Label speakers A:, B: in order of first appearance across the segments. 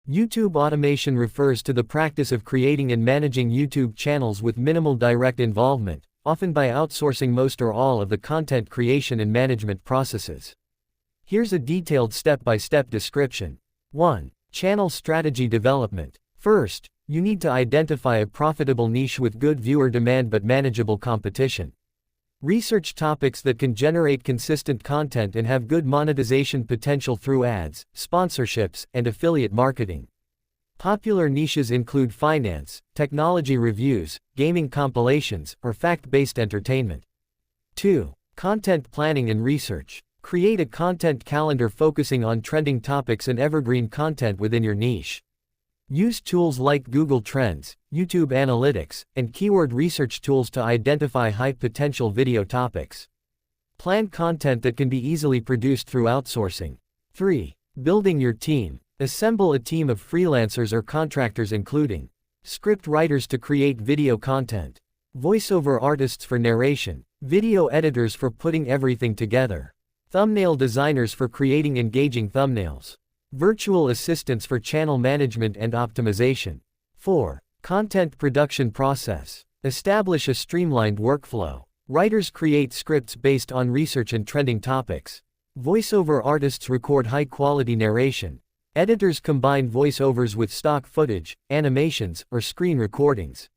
A: YouTube automation refers to the practice of creating and managing YouTube channels with minimal direct involvement, often by outsourcing most or all of the content creation and management processes. Here's a detailed step-by-step description. 1. Channel strategy development. First, you need to identify a profitable niche with good viewer demand but manageable competition. Research topics that can generate consistent content and have good monetization potential through ads, sponsorships, and affiliate marketing. Popular niches include finance, technology reviews, gaming compilations, or fact-based entertainment. 2. Content planning and research. Create a content calendar focusing on trending topics and evergreen content within your niche. Use tools like Google Trends, YouTube Analytics, and keyword research tools to identify high-potential video topics. Plan content that can be easily produced through outsourcing. 3. Building your team. Assemble a team of freelancers or contractors including script writers to create video content, voiceover artists for narration, video editors for putting everything together, thumbnail designers for creating engaging thumbnails, virtual assistants for channel management and optimization. 4. Content production process. Establish a streamlined workflow. Writers create scripts based on research and trending topics. Voiceover artists record high-quality narration. Editors combine voiceovers with stock footage, animations, or screen recordings.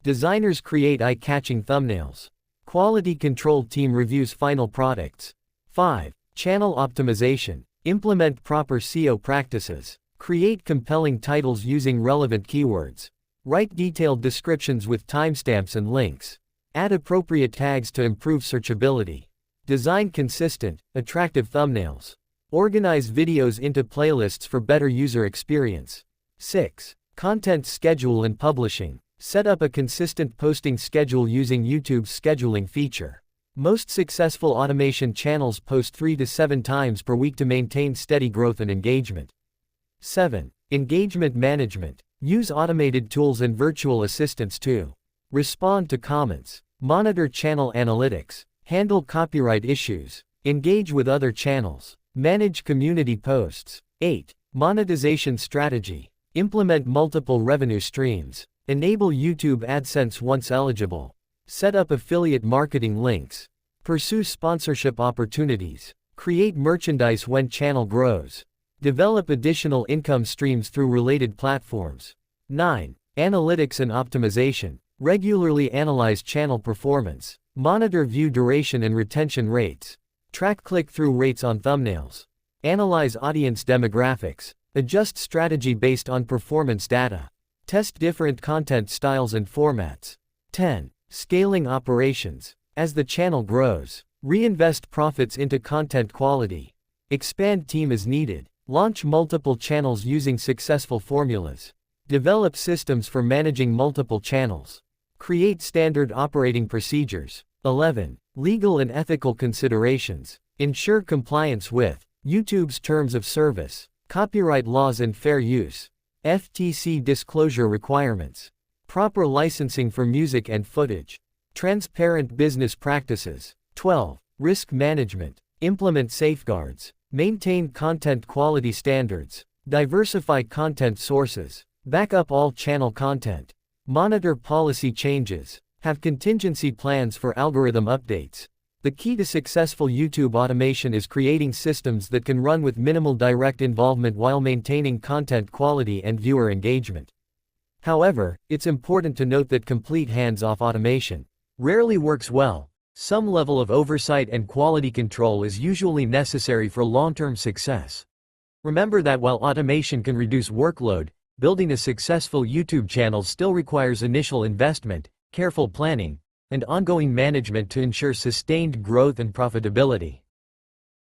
A: Designers create eye-catching thumbnails. Quality control team reviews final products. 5. Channel optimization. Implement proper SEO practices. Create compelling titles using relevant keywords. Write detailed descriptions with timestamps and links. Add appropriate tags to improve searchability. Design consistent, attractive thumbnails. Organize videos into playlists for better user experience. 6. Content schedule and publishing. Set up a consistent posting schedule using YouTube's scheduling feature. Most successful automation channels post 3 to 7 times per week to maintain steady growth and engagement. 7. Engagement management. Use automated tools and virtual assistants to respond to comments, monitor channel analytics, handle copyright issues, engage with other channels, manage community posts. 8. Monetization strategy. Implement multiple revenue streams. Enable YouTube AdSense once eligible. Set up affiliate marketing links. Pursue sponsorship opportunities. Create merchandise when channel grows. Develop additional income streams through related platforms. 9. Analytics and optimization. Regularly analyze channel performance. Monitor view duration and retention rates. Track click-through rates on thumbnails. Analyze audience demographics. Adjust strategy based on performance data. Test different content styles and formats. 10. Scaling operations. As the channel grows, reinvest profits into content quality. Expand team as needed. Launch multiple channels using successful formulas. Develop systems for managing multiple channels. Create standard operating procedures. 11. Legal and ethical considerations. Ensure compliance with YouTube's terms of service, copyright laws and fair use, FTC disclosure requirements, proper licensing for music and footage, transparent business practices. 12. Risk management. Implement safeguards. Maintain content quality standards. Diversify content sources. Back up all channel content. Monitor policy changes. Have contingency plans for algorithm updates. The key to successful YouTube automation is creating systems that can run with minimal direct involvement while maintaining content quality and viewer engagement. However, it's important to note that complete hands-off automation rarely works well. Some level of oversight and quality control is usually necessary for long-term success. Remember that while automation can reduce workload, building a successful YouTube channel still requires initial investment, careful planning, and ongoing management to ensure sustained growth and profitability.